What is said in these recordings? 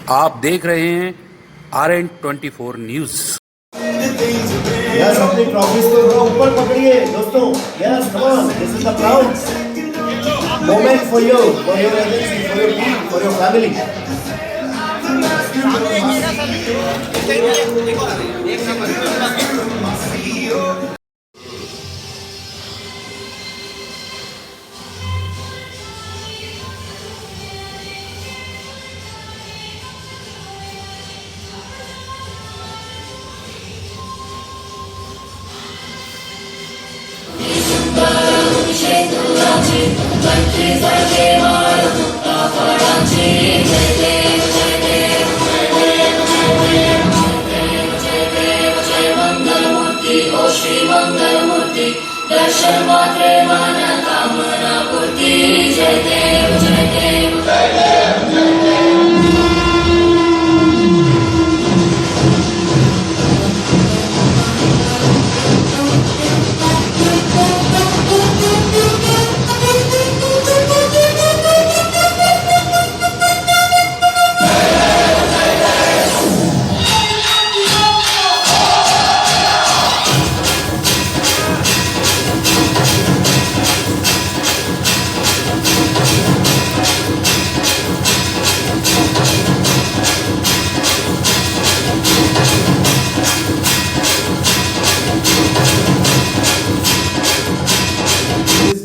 आप देख रहे हैं RN24 न्यूज। यस, अपनी ट्रॉफीज को थोड़ा ऊपर पकड़िए दोस्तों। Yes, come on, this is the proud moment for you, for your agency, for your team, for your family. Shri Mangalmurti दर्शन मात्रे मन कामना पूर्ति। जय देव जय देव जय देव जय देव।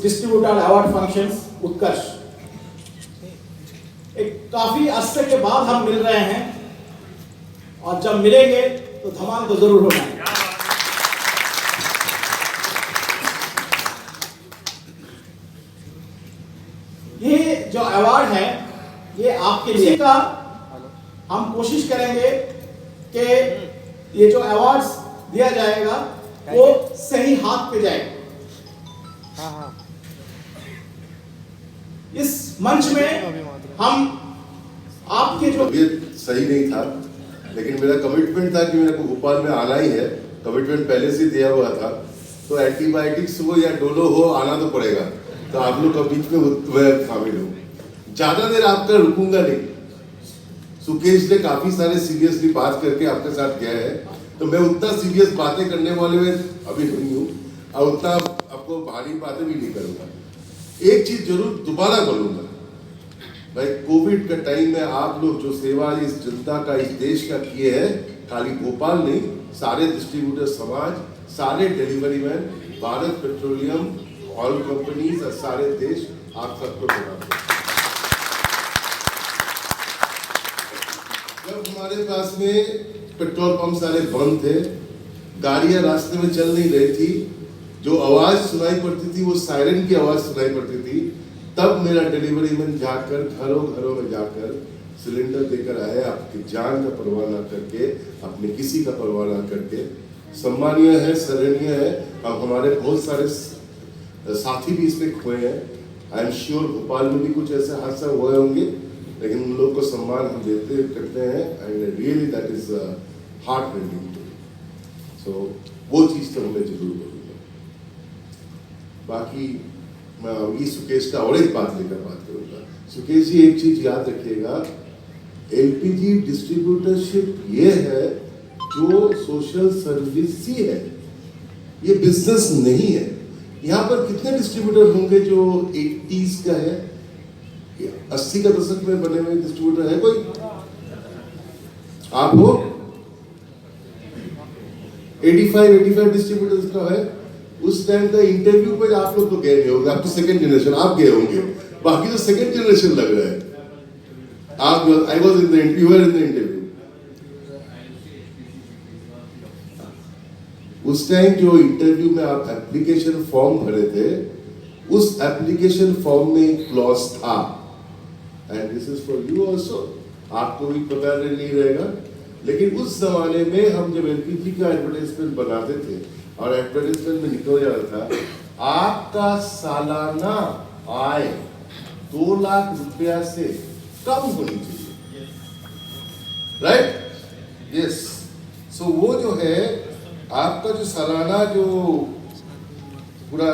डिस्ट्रीब्यूटर अवार्ड फंक्शंस उत्कर्ष, एक काफी अरसे के बाद हम मिल रहे हैं और जब मिलेंगे तो धमाल तो जरूर होगा। ये जो अवार्ड है ये आपके लिए का हम कोशिश करेंगे कि ये जो अवार्ड्स दिया जाएगा वो सही हाथ पे जाए। इस मंच में हम आपके जो ये सही नहीं था, लेकिन मेरा कमिटमेंट था कि मेरे को भोपाल में आना ही है। कमिटमेंट पहले से दिया हुआ था, तो एंटीबायोटिक्स हो या डोलो हो आना तो पड़ेगा। तो आप लोग के बीच में मैं शामिल हूँ। ज्यादा देर आपका रुकूंगा नहीं। सुकेश ने काफी सारे सीरियसली बात करके आपके साथ गया है, तो मैं उतना सीरियस बातें करने वाले में अभी नहीं हूँ और उतना आपको भारी बातें भी नहीं करूंगा। एक चीज जरूर दोबारा बोलूंगा, भाई कोविड का टाइम में आप लोग जो सेवा इस जनता का, इस देश का किए हैं, खाली भोपाल नहीं, सारे डिस्ट्रीब्यूटर समाज, सारे delivery man, Bharat petroleum, oil companies और सारे देश, आप सबको प्रणाम। जब हमारे पास में पेट्रोल पंप सारे बंद थे, गाड़ियां रास्ते में चल नहीं रही थी, जो आवाज सुनाई पड़ती थी वो सायरन की आवाज सुनाई पड़ती थी, तब मेरा डिलीवरी मैन जाकर घरों घरों में जाकर सिलेंडर देकर आए, आपकी जान का परवाह ना करके, अपने किसी का परवाह ना करके। सम्मानीय है, सराहनीय है। अब हमारे बहुत सारे साथी भी इसमें खोए हैं। आई एम श्योर भोपाल में भी कुछ ऐसे हादसा हुए होंगे, लेकिन उन लोग को सम्मान हम देते करते हैं and really that is heart rending. So वो चीज तो हमें जरूर बोलूँगा। बाकी मैं अभी सुकेश का और एक बात लेकर बात करूंगा। सुकेश जी एक चीज याद रखिएगा, एलपीजी डिस्ट्रीब्यूटरशिप ये है जो सोशल सर्विस ही है, ये बिजनेस नहीं है। यहाँ पर कितने डिस्ट्रीब्यूटर होंगे जो 80s का है, 80 का दशक में बने हुए डिस्ट्रीब्यूटर है कोई? आप हो 85 डिस्ट्रीब्यूटर्स का है। उस टाइम का इंटरव्यू पर आप लोग तो गए नहीं होंगे, आप तो सेकंड जनरेशन, आप गए होंगे, बाकी तो सेकंड जनरेशन लग रहा है। आप I was in the interview, in the interview. उस टाइम जो इंटरव्यू में आप एप्लीकेशन फॉर्म भरे थे, उस एप्लीकेशन फॉर्म में एक क्लॉज था, and this is for you also, आपको भी पता नहीं रहेगा, लेकिन उस जमाने में हम जब एलपीजी का एडवर्टाइजमेंट बनाते थे और एडवर्टाइजमेंट में निकल जाता था, आपका सालाना आय 2 लाख रुपया से कम होनी चाहिए, राइट? यस। सो वो जो है आपका जो सालाना जो पूरा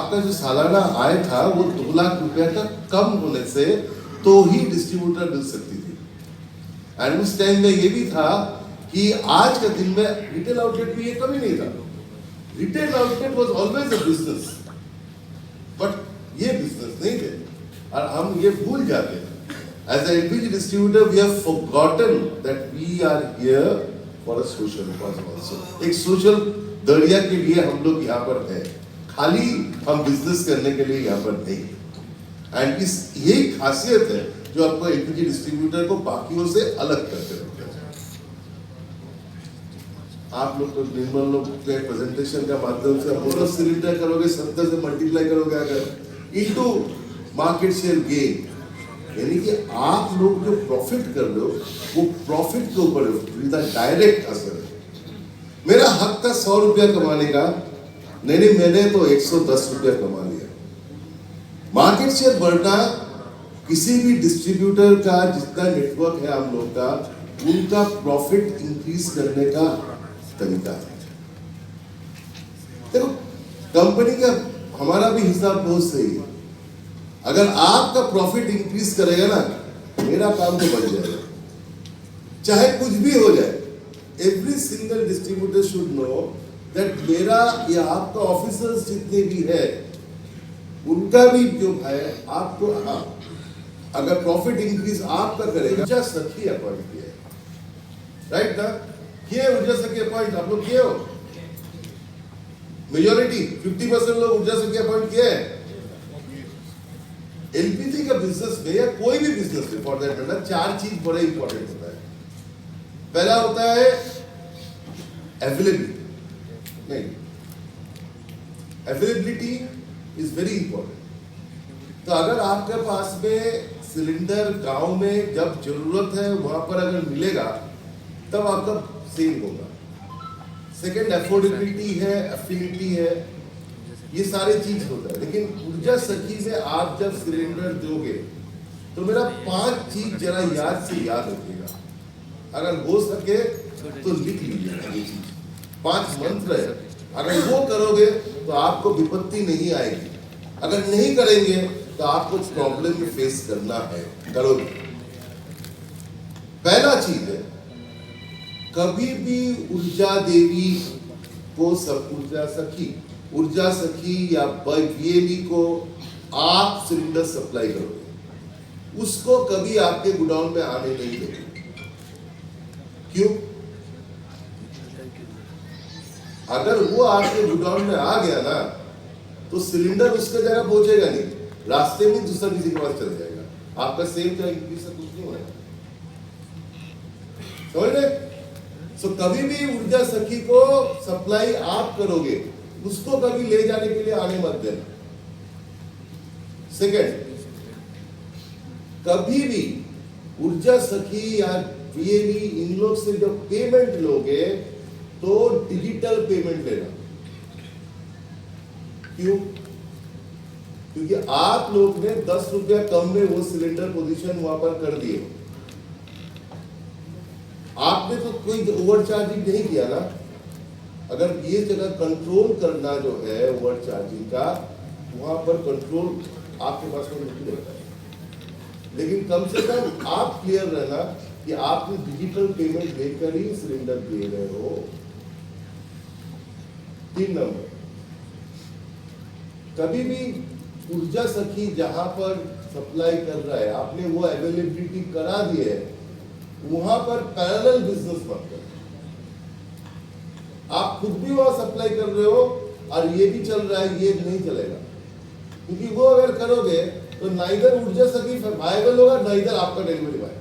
आपका जो सालाना आय था वो 2 लाख रुपए का कम होने से तो ही डिस्ट्रीब्यूटर मिल सकती थी। एंड उस टाइम में ये भी था कि आज के दिन में रिटेल आउटलेट में ये कमी नहीं था। Retail outlet was always a business, but ये बिजनेस नहीं थे और हम ये भूल जाते हैं। As a LPG distributor we have forgotten that we are here for a social cause also. एक सोशल दरिया के लिए हम लोग यहाँ पर हैं, खाली हम बिजनेस करने के लिए यहाँ पर नहीं। एंड इस यही खासियत है जो आपको एलपीजी डिस्ट्रीब्यूटर को बाकियों से अलग करते हैं। आप लोग तो निर्मल लोग के प्रेजेंटेशन का माध्यम से बोलो सिलेंडर करोगे 70 से मल्टीप्लाई करोगे अगर इनटू मार्केट शेयर गेन, यानी कि आप लोग जो प्रॉफिट कर रहे हो वो प्रॉफिट के ऊपर डायरेक्ट असर है। मेरा हक था 100 रुपया कमाने का, नहीं मैंने तो 110 रुपया कमा लिया। मार्केट शेयर बढ़ना किसी भी डिस्ट्रीब्यूटर का जितना नेटवर्क है हम लोग का, उनका प्रॉफिट इंक्रीज करने का तरीका है। देखो कंपनी का हमारा भी हिसाब बहुत सही है। अगर आपका प्रॉफिट इंक्रीज करेगा ना, मेरा काम तो बढ़ जाएगा, चाहे कुछ भी हो जाए। Every single distributor should know that मेरा या आपका ऑफिसर्स जितने भी है उनका भी जो है आपको, अगर प्रॉफिट इंक्रीज आपका करेगा। ऊर्जा सखी अपॉइंट किया, राइट ना? किए ऊर्जा सखी अपॉइंट आप लोग किए हो? मेजॉरिटी 50% लोग ऊर्जा सखी अपॉइंट किए हैं। एलपीजी का बिजनेस में या कोई भी बिजनेस में फॉर दैट मैटर 4 चीज बड़े इंपॉर्टेंट होता है। पहला होता है अवेलेबिलिटी, नहीं अवेलेबिलिटी इज वेरी इंपॉर्टेंट। तो अगर आपके पास में सिलेंडर गांव में जब जरूरत है वहां पर अगर मिलेगा तब आपका सेल होगा। सेकंड अफोर्डेबिलिटी है, एफिनिटी है, ये सारे चीज होता है। लेकिन ऊर्जा सखी में आप जब सिलेंडर दोगे तो मेरा 5 चीज जरा याद से याद रखिएगा, अगर हो सके तो लिख लीजिएगा। ये चीज 5 मंत्र है, अगर वो करोगे तो आपको विपत्ति नहीं आएगी। अगर नहीं करेंगे तो आपको प्रॉब्लम में फेस करना है, करोगे। पहला चीज है, कभी भी ऊर्जा देवी को ऊर्जा सखी या बीएलई को आप सिलेंडर सप्लाई करोगे, उसको कभी आपके गोडाउन में आने नहीं देंगे। क्यों? अगर वो आपके गोडाउन में आ गया ना तो सिलेंडर उसके जगह पहुंचेगा नहीं, रास्ते में दूसरा किसी के पास चल जाएगा। आपका सेल का इंक्रीज से कुछ नहीं होगा, समझ रहे? सो कभी भी ऊर्जा सखी को सप्लाई आप करोगे, उसको कभी ले जाने के लिए आने मत देना। सेकंड, कभी भी ऊर्जा सखी या बीएलई इन लोग से जब पेमेंट लोगे तो डिजिटल पेमेंट लेना। क्यों? क्योंकि आप लोग ने 10 रुपया कम में वो सिलेंडर पोजीशन वहां पर कर दिए, आपने तो कोई ओवर चार्जिंग नहीं किया ना। अगर ये जगह कंट्रोल करना जो है ओवर चार्जिंग का, वहां पर कंट्रोल आपके पास में नहीं रहता है। लेकिन कम से कम आप क्लियर रहना कि आपने डिजिटल पेमेंट लेकर ही सिलेंडर दे रहे हो। 3 नंबर, कभी भी ऊर्जा सखी जहां पर सप्लाई कर रहा है, आपने वो अवेलेबिलिटी करा दी है, वहां पर पैरेलल बिजनेस मत करो। आप खुद भी वहां सप्लाई कर रहे हो और ये भी चल रहा है, ये नहीं चलेगा। क्योंकि वो अगर करोगे तो नाइदर ऊर्जा सखी वायबल होगा, नाइदर आपका डिलीवरी बॉय।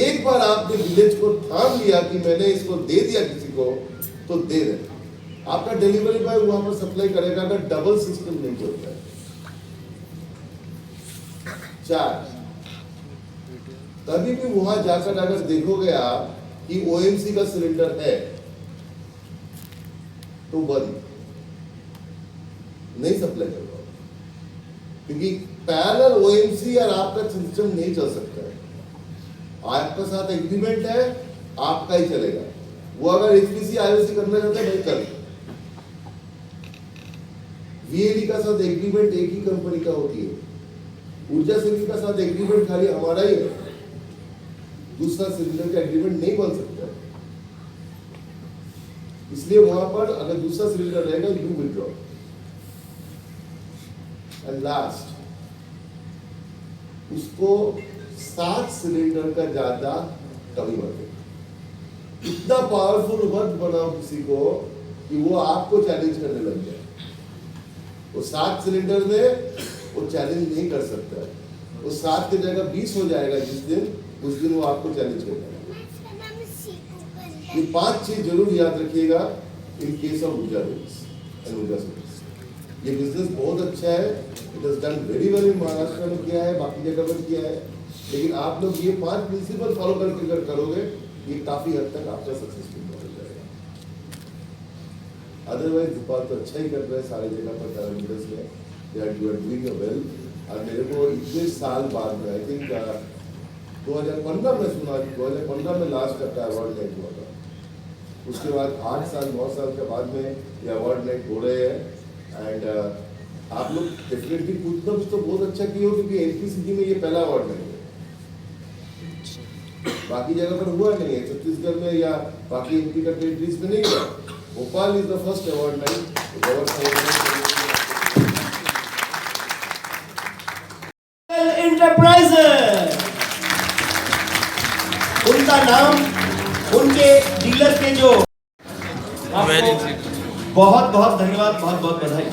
एक बार आपने विलेज को थाम लिया कि मैंने इसको दे दिया किसी को, तो दे दे, आपका डिलीवरी बॉय वहां पर सप्लाई करेगा। अगर डबल सिस्टम नहीं चलता है। 4, कभी भी वहां जाकर अगर देखोगे आप कि ओएमसी का सिलेंडर है तो बंद, नहीं सप्लाई कर पाओ, क्योंकि पैरेलल ओएमसी और आपका सिस्टम नहीं चल सकता है। आपके साथ एग्रीमेंट है, आपका ही चलेगा। वो अगर एचपीसी आईओसी करना चाहता है नहीं कर। बीएलई का साथ एग्रीमेंट एक ही कंपनी का होती है। ऊर्जा सिंह का साथ एग्रीमेंट खाली हमारा ही है, दूसरा सिलेंडर का एग्रीमेंट नहीं बन सकता। इसलिए वहां पर अगर दूसरा सिलेंडर रहेगा यू विड्रॉ। एंड लास्ट, उसको 7 सिलेंडर का ज्यादा कमी मत। इतना पावरफुल मत बनाओ किसी को कि वो आपको चैलेंज करने लग जाए। वो 7 सिलेंडर में वो चैलेंज नहीं कर सकता है। वो 7 की जगह 20 हो जाएगा जिस दिन, उस दिन वो आपको चैलेंज करेगा। ये 5 चीज जरूर याद रखिएगा इन केस ऑफ ऊर्जा सर्विस। ये बिजनेस बहुत अच्छा है, it has done very well in Maharashtra में किया है, बाकी जगह पर किया है, लेकिन आप लोग ये 5 प्रिंसिपल फॉलो करके अगर करोगे ये काफी हद तक आपका सक्सेसफुल हो जाएगा। अदरवाइज भोपाल तो अच्छा ही कर रहे हैं सारी जगह पर पैरामीटर्स में, यू आर डूइंग वेल। और मेरे को इतने साल बाद में, आई थिंक 2015 में सुना, 2015 में लास्ट अपना अवार्ड नाइट हुआ था। उसके बाद 8 साल 9 साल के बाद में ये अवार्ड नाइट हो रहे हैं। एंड आप लोग डेफिनेटली कुछ ना कुछ तो बहुत अच्छा किए हो, क्योंकि एनपीसीजी में ये पहला अवार्ड नाइट है, बाकी जगह पर हुआ नहीं है, छत्तीसगढ़ में या बाकी एमपी का टेरिटरीज में नहीं हुआ। Bhopal is the first award night. Enterprises, उनका नाम, उनके डीलर के जो, आपको बहुत बहुत धन्यवाद, बहुत बहुत बधाई।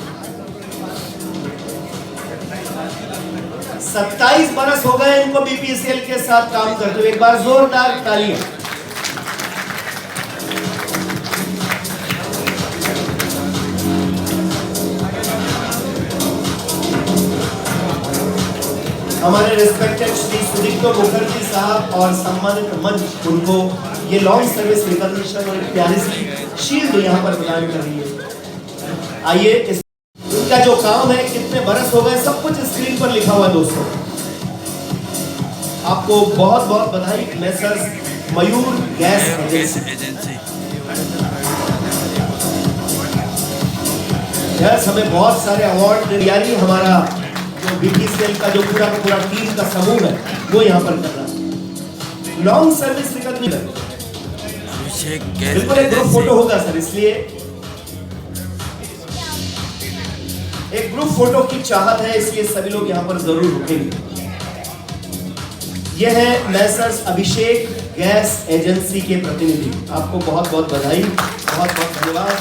27 बरस हो गए इनको बीपीसीएल के साथ काम करते हुए। एक बार जोरदार तालियां। हमारे रिस्पेक्टेड श्री सुदीप्तो मुखर्जी साहब और सम्मानित मंच उनको ये लॉन्ग सर्विस रिकॉग्निशन और प्यारी सी शील्ड यहाँ पर प्रदान कर रही है। आइए, इस उनका जो काम है, कितने बरस हो गए, सब कुछ स्क्रीन पर लिखा हुआ है दोस्तों। आपको बहुत बहुत बधाई मैसर्स मयूर गैस एजेंसी। यस, हमें बहुत सारे अवार्ड तैयारी, हमारा जो बीपीसीएल का जो पूरा टीम का समूह है वो यहाँ पर कर रहा है। लॉन्ग सर्विस रिकॉग्निशन, बिल्कुल एक ग्रुप फोटो होगा सर, इसलिए एक ग्रुप फोटो की चाहत है, इसलिए सभी लोग यहाँ पर जरूर रुकेंगे। यह है मैसर्स अभिषेक गैस एजेंसी के प्रतिनिधि। आपको बहुत बहुत बधाई, बहुत बहुत धन्यवाद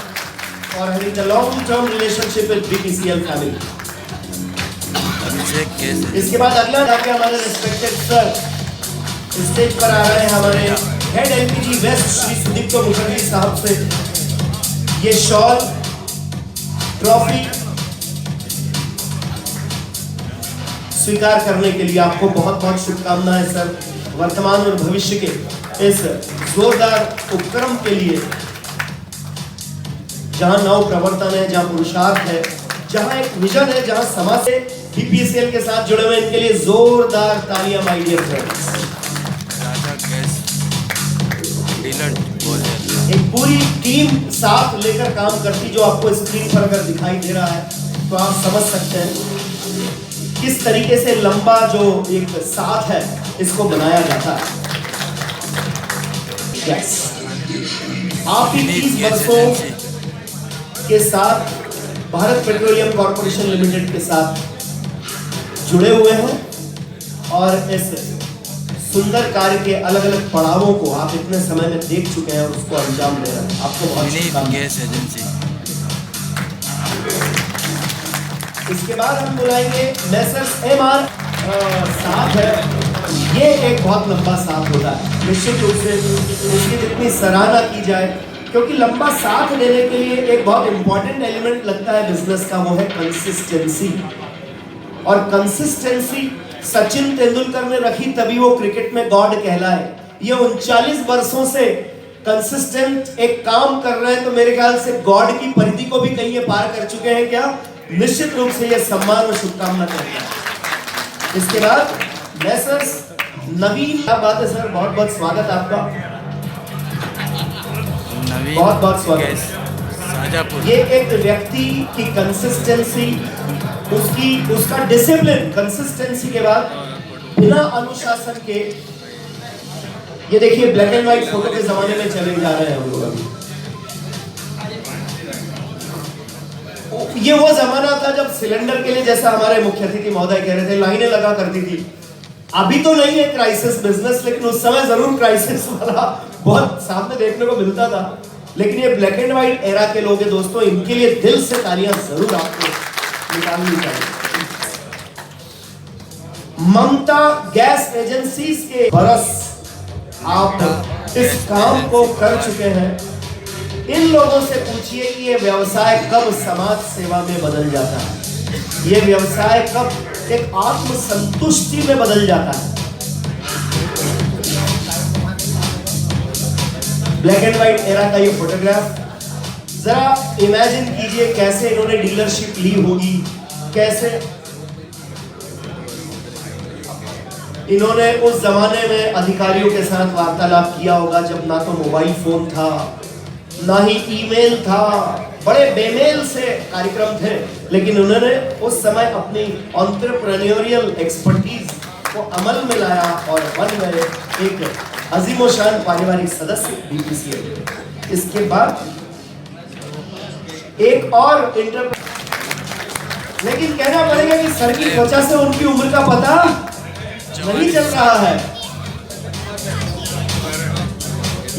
और having the long term relationship with BPCL family. इसके बाद अगला जाके हमारे रिस्पेक्टेड सर स्टेज पर आ रहे हैं, हमारे head LPG west Shri Sudipto Mukherjee साहब से ये शॉल, ट्रॉफी स्वीकार करने के लिए आपको बहुत बहुत शुभकामनाएं सर। वर्तमान और भविष्य के इस जोरदार उपक्रम के लिए, जहां नव प्रवर्तन है, जहां पुरुषार्थ है, जहां एक विजन है, जहां समाज से बीपीसीएल के साथ जुड़े हुए, इनके लिए जोरदार तालियां माय डियर फ्रेंड्स। एक पूरी टीम साथ लेकर काम करती, जो आपको स्क्रीन पर अगर दिखाई दे रहा है तो आप समझ सकते हैं किस तरीके से लंबा जो एक साथ है इसको बनाया जाता है। यस, आप 30 वर्षों के साथ भारत पेट्रोलियम कॉर्पोरेशन लिमिटेड के साथ जुड़े हुए हैं और इस सुंदर कार्य के अलग अलग पड़ावों को आप इतने समय में देख चुके हैं और उसको अंजाम दे रहे हैं। आपको बहुत गैस एजेंसी। इसके बाद हम बुलाएंगे मैसर्स एमआर साथ है। ये एक बहुत लंबा साथ होता है, निश्चित रूप से इसकी जितनी सराहना की जाए, क्योंकि लंबा साथ लेने के लिए एक बहुत इंपॉर्टेंट एलिमेंट लगता है बिजनेस का, वो है कंसिस्टेंसी। और कंसिस्टेंसी सचिन तेंदुलकर ने रखी, तभी वो क्रिकेट में गॉड कहलाए। ये 39 वर्षों से कंसिस्टेंट एक काम कर रहे हैं, तो मेरे ख्याल से गॉड की परिधि को भी कहीं ये पार कर चुके हैं क्या? निश्चित रूप से ये सम्मान और शुभकामना करते हैं। इसके बाद मैसर्स नवीन, क्या बात है सर, बहुत बहुत स्वागत आपका, बहुत बहुत स्वागत। शाहजहाँपुर। ये एक व्यक्ति की कंसिस्टेंसी, उसका डिसिप्लिन, कंसिस्टेंसी के बाद बिना अनुशासन के, ये देखिए ब्लैक एंड व्हाइट फोटो के जमाने में चले जा रहे हैं हम लोग अभी। ये वो जमाना था जब सिलेंडर के लिए, जैसा हमारे मुख्य अतिथि महोदय कह रहे थे, लाइनें लगा करती थी। अभी तो नहीं है क्राइसिस बिजनेस, लेकिन उस समय जरूर क्राइसिस वाला बहुत सामने देखने को मिलता था। लेकिन ये ब्लैक एंड व्हाइट एरा के लोग हैं दोस्तों, इनके लिए दिल से तालियां जरूर आपको निकालनी चाहिए। ममता गैस एजेंसीज के बरस आप इस काम को कर चुके हैं। इन लोगों से पूछिए कि ये व्यवसाय कब समाज सेवा में बदल जाता है, ये व्यवसाय कब एक आत्म संतुष्टि में बदल जाता है। ब्लैक एंड व्हाइट एरा का ये फोटोग्राफ जरा इमेजिन कीजिए कैसे इन्होंने डीलरशिप ली होगी, कैसे इन्होंने उस जमाने में अधिकारियों के साथ वार्तालाप किया होगा जब ना तो मोबाइल फोन था, ना ही ईमेल था, बड़े बेमेल से कार्यक्रम थे। लेकिन उन्होंने उस समय अपनी एंटरप्रेन्योरियल एक्सपर्टीज को अमल में लाया और बन गए एक अजीमोशान पारिवारिक सदस्य बीपीसीएल। इसके बाद एक और लेकिन कहना पड़ेगा कि सर की त्वचा से उनकी उम्र का पता नहीं चल रहा है।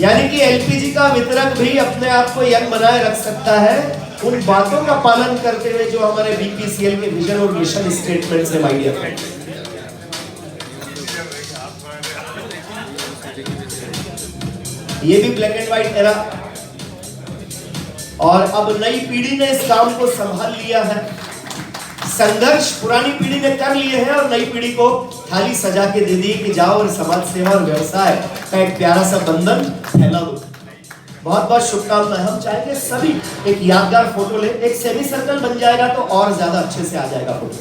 यानी कि एलपीजी का वितरक भी अपने आप को यंग बनाए रख सकता है उन बातों का पालन करते हुए जो हमारे बीपीसीएल के विजन और मिशन स्टेटमेंट से माय डियर फ्रेंड्स। ये भी ब्लैक एंड व्हाइट एरा, और अब नई पीढ़ी ने इस काम को संभाल लिया है। संघर्ष पुरानी पीढ़ी ने कर लिए हैं और नई पीढ़ी को थाली सजा के दे दी कि जाओ और समाज सेवा और व्यवसाय का एक प्यारा सा बंधन फैला दो। बहुत बहुत शुभकामनाएं। हम चाहेंगे सभी एक यादगार फोटो ले, एक सेमी सर्कल बन जाएगा तो और ज्यादा अच्छे से आ जाएगा फोटो।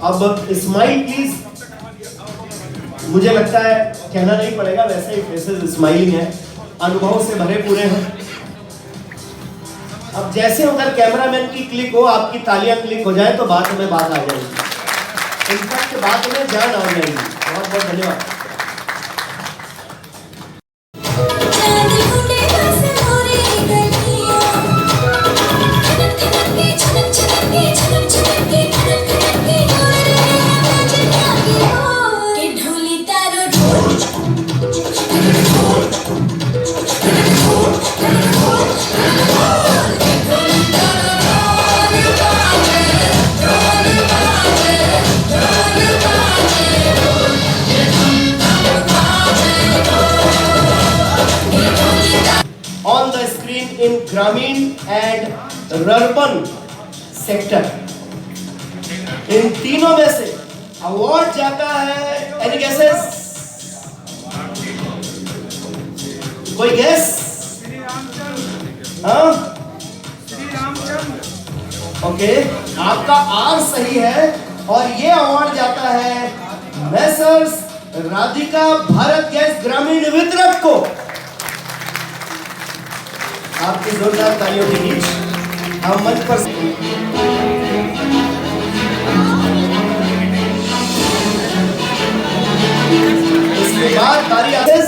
अब स्माइल प्लीज। मुझे लगता है कहना नहीं पड़ेगा, वैसे ही फेसेस स्माइलिंग है, अनुभव से भरे पूरे हैं। अब जैसे उधर कैमरामैन की क्लिक हो, आपकी तालियां क्लिक हो जाए तो बात में बात आ जाएगी, इनफैक्ट बात में जान आ जाएगी। बहुत बहुत धन्यवाद। On the screen in Gramin and Urban sector, इन तीनों में से अवार्ड जाता है। Any guesses? कोई गेस? हाँ? ओके, आपका आर सही है और ये अवार्ड जाता है मैसर्स राधिका भारत गैस ग्रामीण वितरक को। आपकी जोरदार तालियों के बीच हम मंच पर इसके बाद बारी आती है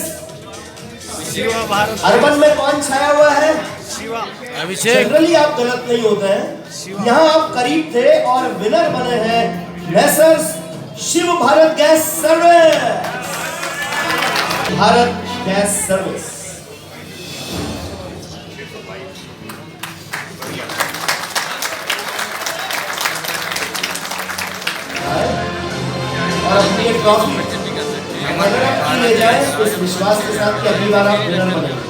अर्बन में कौन छाया हुआ है? अभिषेक। जनरली आप गलत नहीं होते हैं, यहाँ आप करीब थे और विनर बने हैं messrs Shiv Bharat gas service. Bharat gas service और अपनी एक ट्रॉफी ले जाए उस विश्वास के साथ कि अगली बार आप विनर बनेंगे।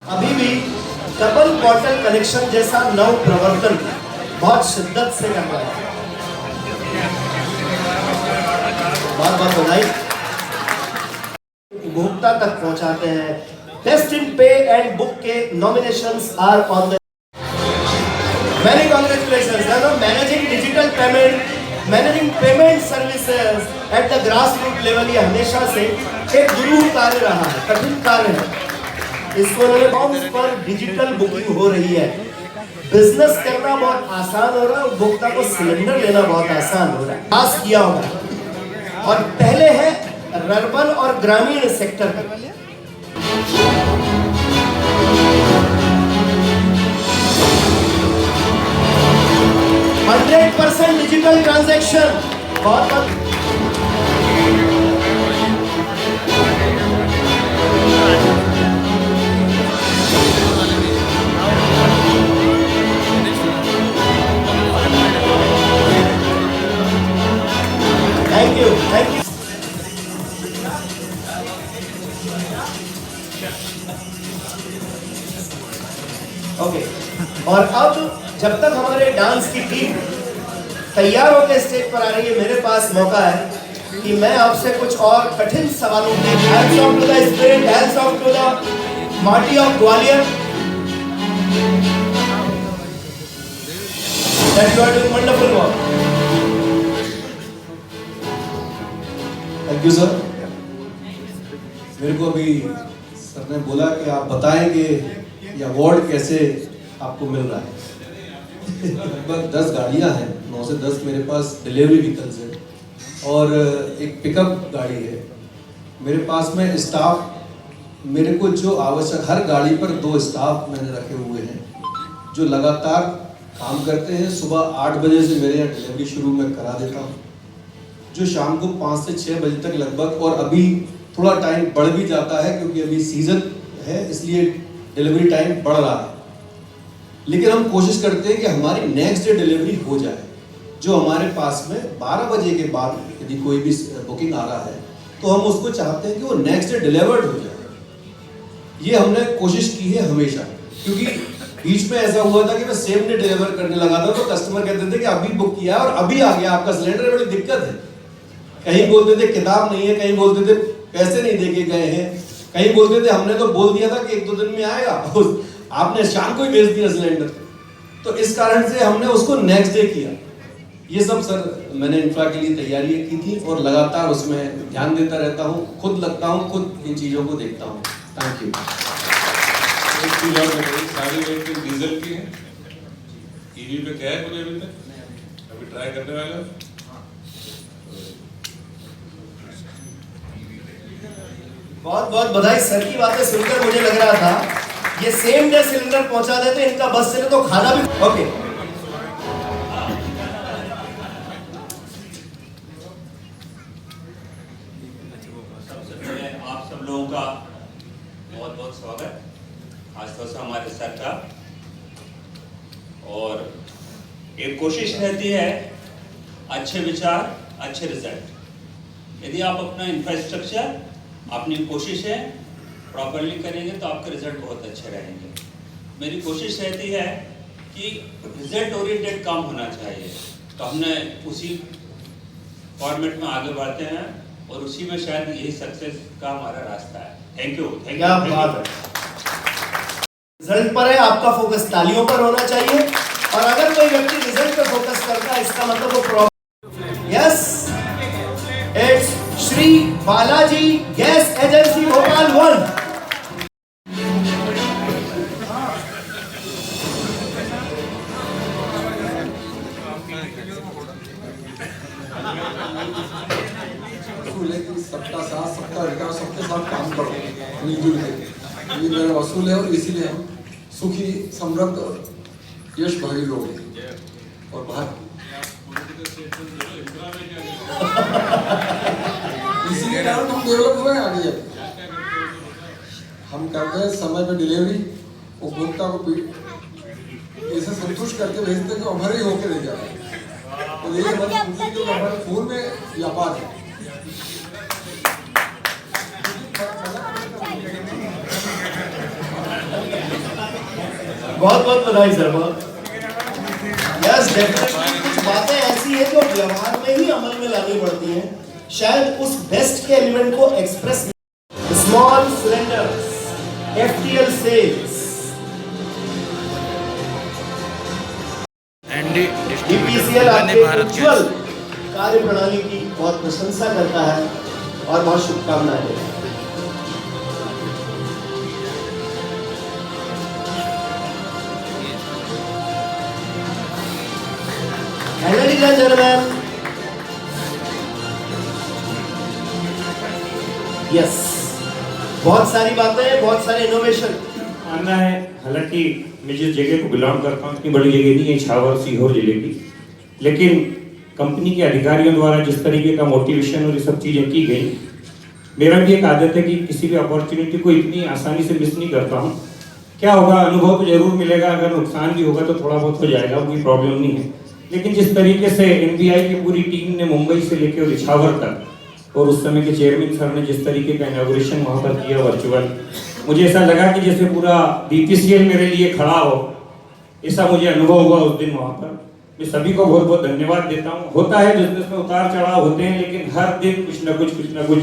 अभी भी डबल बॉटल कनेक्शन जैसा नव प्रवर्तन बहुत शिद्दत से कर रहा है। बहुत बहुत बधाई। उपभोक्ता तक पहुंचाते हैं। Best in pay and book के nominations are on the. Many congratulations. Now managing digital payment managing payment services at the grass root level, ये हमेशा से एक गुरु कार्य रहा है, कठिन कार्य है। इसको प्लेटफॉर्म्स पर डिजिटल बुकिंग हो रही है, बिजनेस करना बहुत आसान हो रहा है, उपभोक्ता को सिलेंडर लेना बहुत आसान हो रहा है। खास किया होगा। और पहले है अर्बन और ग्रामीण सेक्टर का। 100% डिजिटल ट्रांजैक्शन, बहुत thank you, thank you. Okay, और अब जब तक हमारे डांस की टीम तैयार होकर स्टेज पर आ रही है, मेरे पास मौका है कि मैं आपसे कुछ और कठिन सवालों के hands off to the spirit, hands off to the माटी of Gwalior, that you are doing wonderful work. Thank you sir. मेरे को अभी सर ने बोला कि आप बताएं कि ये अवार्ड कैसे आपको मिल रहा है। लगभग 10 गाड़ियां हैं, 9 से 10 मेरे पास डिलीवरी व्हीकल्स हैं और एक पिकअप गाड़ी है। मेरे पास में स्टाफ, मेरे को जो आवश्यक, हर गाड़ी पर 2 स्टाफ मैंने रखे हुए हैं जो लगातार काम करते हैं। सुबह 8 बजे से मेरे यहाँ डिलीवरी शुरू में करा देता हूँ, जो शाम को 5 से 6 बजे तक लगभग, और अभी थोड़ा टाइम बढ़ भी जाता है क्योंकि अभी सीजन है, इसलिए डिलीवरी टाइम बढ़ रहा है। लेकिन हम कोशिश करते हैं कि हमारी नेक्स्ट डे डिलीवरी हो जाए। जो हमारे पास में 12 बजे के बाद यदि कोई भी बुकिंग आ रहा है तो हम उसको चाहते हैं कि वो नेक्स्ट डे डिलीवर्ड हो जाए। ये हमने कोशिश की है हमेशा, क्योंकि बीच में ऐसा हुआ था कि मैं सेम डे डिलीवर करने लगा था तो कस्टमर कहते थे कि अभी बुक किया है और अभी आ गया आपका सिलेंडर, बड़ी दिक्कत है। कहीं बोलते थे किताब नहीं है, कहीं बोलते थे पैसे नहीं देके गए हैं, कहीं बोलते थे हमने तो बोल दिया था कि 1-2 दिन में आएगा, आपने शाम को ही भेज दिया सिलेंडर। तो इस कारण से हमने उसको नेक्स्ट डे किया। ये सब सर मैंने इंफ्रा के लिए तैयारियां की थी और लगातार उसमें ध्यान देता रहता हूँ, खुद लगता हूँ, खुद इन चीज़ों को देखता हूँ। Thank you. एक चीज और बताइए, सारी वेहिकल डीजल की है, ईवी पे क्या है मुझे अभी तक, अभी ट्राई करने वाला हूं। बहुत बहुत बधाई सर। की बातें सुनकर मुझे लग रहा था ये सेम डे सिलेंडर पहुंचा देते, इनका बस चले तो खाना भी। ओके, सबसे पहले आप सब लोगों का बहुत बहुत स्वागत, खासतौर से हमारे सर का। और एक कोशिश रहती है अच्छे विचार, अच्छे रिजल्ट। यदि आप अपना इंफ्रास्ट्रक्चर, अपनी कोशिशें प्रॉपरली करेंगे तो आपके रिजल्ट बहुत अच्छे रहेंगे। मेरी कोशिश रहती है कि रिजल्ट ओरिएंटेड काम होना चाहिए, तो हमने उसी फॉर्मेट में आगे बढ़ते हैं और उसी में शायद यही सक्सेस का हमारा रास्ता है। थैंक यू, थैंक क्या यू। बात है। रिजल्ट पर है, आपका फोकस तालियों पर होना चाहिए। और अगर कोई व्यक्ति रिजल्ट पर फोकस करता है, इसका मतलब वो problem. Yes, it's Shri Balaji gas agency Bhopal 1। सबका साथ, सबका विकास, सबके साथ काम करो मिलजुल के, ये मेरा वसूल है और इसीलिए हम सुखी, समृद्ध और यश भागी लोग हैं। और इसी कारण हम डेवलप हुए आगे। हम करते हैं समय पे डिलीवरी, उपभोक्ता को ऐसे संतुष्ट करके भेजते हैं कि हमारे ही होके दे जाए। तो यही हमारे फोन में व्यापार है। बहुत बहुत बधाई सर। बहुत यस, डेफिनेटली कुछ बातें ऐसी है जो व्यवहार में ही अमल में लानी पड़ती हैं। शायद उस बेस्ट के एलिमेंट को express, small cylinders, FTL sales, and DPCL आपके उज्ज्वल कार्य प्रणाली की बहुत प्रशंसा करता है और बहुत शुभकामनाएं देता है। Ladies and gentlemen, yes, बहुत सारी बातें, बहुत सारे इनोवेशन मानना है। हालांकि मैं जिस जगह को बिलोंग करता हूँ इतनी बड़ी जगह नहीं है इछावर सीहोर जिले की, लेकिन कंपनी के अधिकारियों द्वारा जिस तरीके का मोटिवेशन और ये सब चीज़ें की गई, मेरा भी एक आदत है कि किसी भी अपॉर्चुनिटी को इतनी आसानी से मिस नहीं करता हूँ। क्या होगा, अनुभव तो जरूर मिलेगा, अगर नुकसान भी होगा तो थोड़ा बहुत हो जाएगा, कोई प्रॉब्लम नहीं है। लेकिन जिस तरीके से एनबीआई की पूरी टीम ने मुंबई से लेकर इछावर तक, और उस समय के चेयरमैन सर ने जिस तरीके का इनॉग्रेशन वहाँ पर किया वर्चुअल, मुझे ऐसा लगा कि जैसे पूरा बीपीसीएल मेरे लिए खड़ा हो, ऐसा मुझे अनुभव हुआ उस दिन वहाँ पर। मैं सभी को बहुत बहुत धन्यवाद देता हूँ। होता है बिजनेस में उतार चढ़ाव होते हैं, लेकिन हर दिन कुछ ना कुछ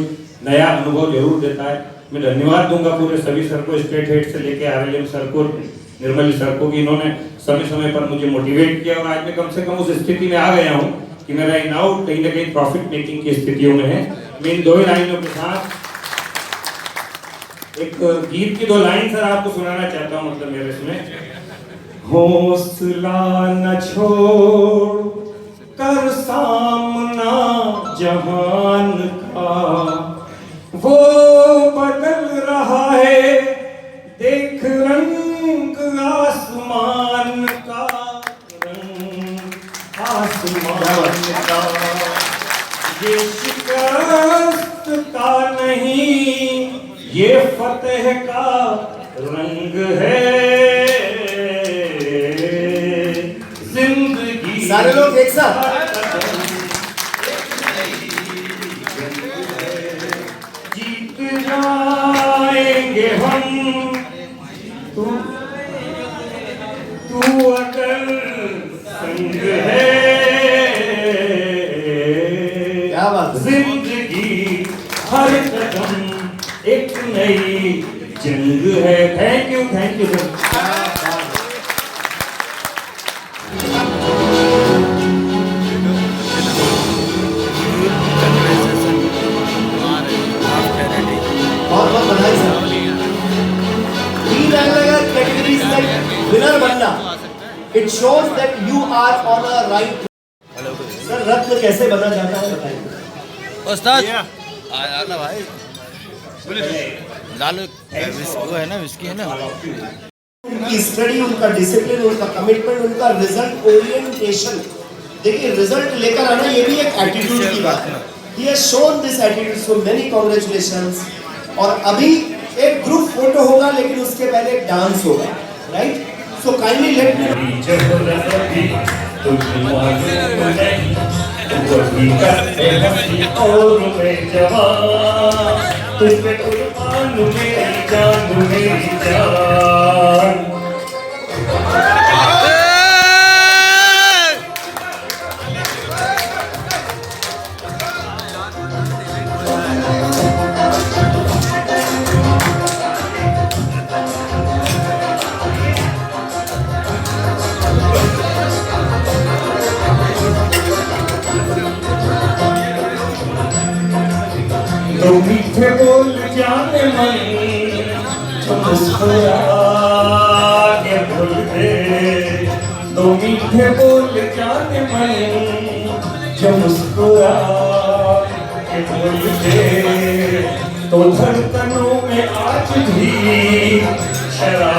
नया अनुभव जरूर देता है। मैं धन्यवाद दूंगा पूरे सभी सर को, स्टेट हेड से लेके आरएलएम सर को, निर्मल सर को, कि इन्होंने समय समय पर मुझे मोटिवेट किया और आज मैं कम से कम उस स्थिति में आ गया हूँ कि मेरा इन आउट कहीं ना कहीं प्रॉफिट मेकिंग की स्थितियों में है। मैं इन 2 लाइनों के साथ एक गीत की 2 लाइन सर आपको सुनाना चाहता हूँ। मतलब मेरे इसमें, हौसला न छोड़ कर सामना जहान का, वो बदल रहा है देख रंग आसमान का, रंग आसमान का। ये शिकस्त का नहीं, ये फतेह का रंग है। जिंदगी सारे लोग एक साथ, जीत जाएंगे हम, तू अगर संग है। क्या बात है। जिंदगी हर कदम एक नई जंग है। Thank you sir. बहुत बहुत बधाई सर। 3 अलग-अलग कैटेगरीज में विनर बनना, it shows that you are on a right. सर रत्न कैसे बना जाता है बताइए। उस्ताद आना भाई, लाल वो है ना, विस्की है ना। उनकी स्टडी, उनका डिसिप्लिन, उनका कमिटमेंट, उनका रिजल्ट ओरिएंटेशन। देखिए रिजल्ट लेकर आना ये भी एक एटीट्यूड की बात है। He has shown this attitude, so many congratulations। और अभी एक ग्रुप फोटो होगा, लेकिन उसके पहले एक डांस होगा, right? So kindly let me तो मीठे बोल जाने मन, तो मुस्कुरा के बोल दे। तो मीठे बोल जाने मन, जो मुस्कुरा के बोल दे। तो धड़कनों में आज भी शराब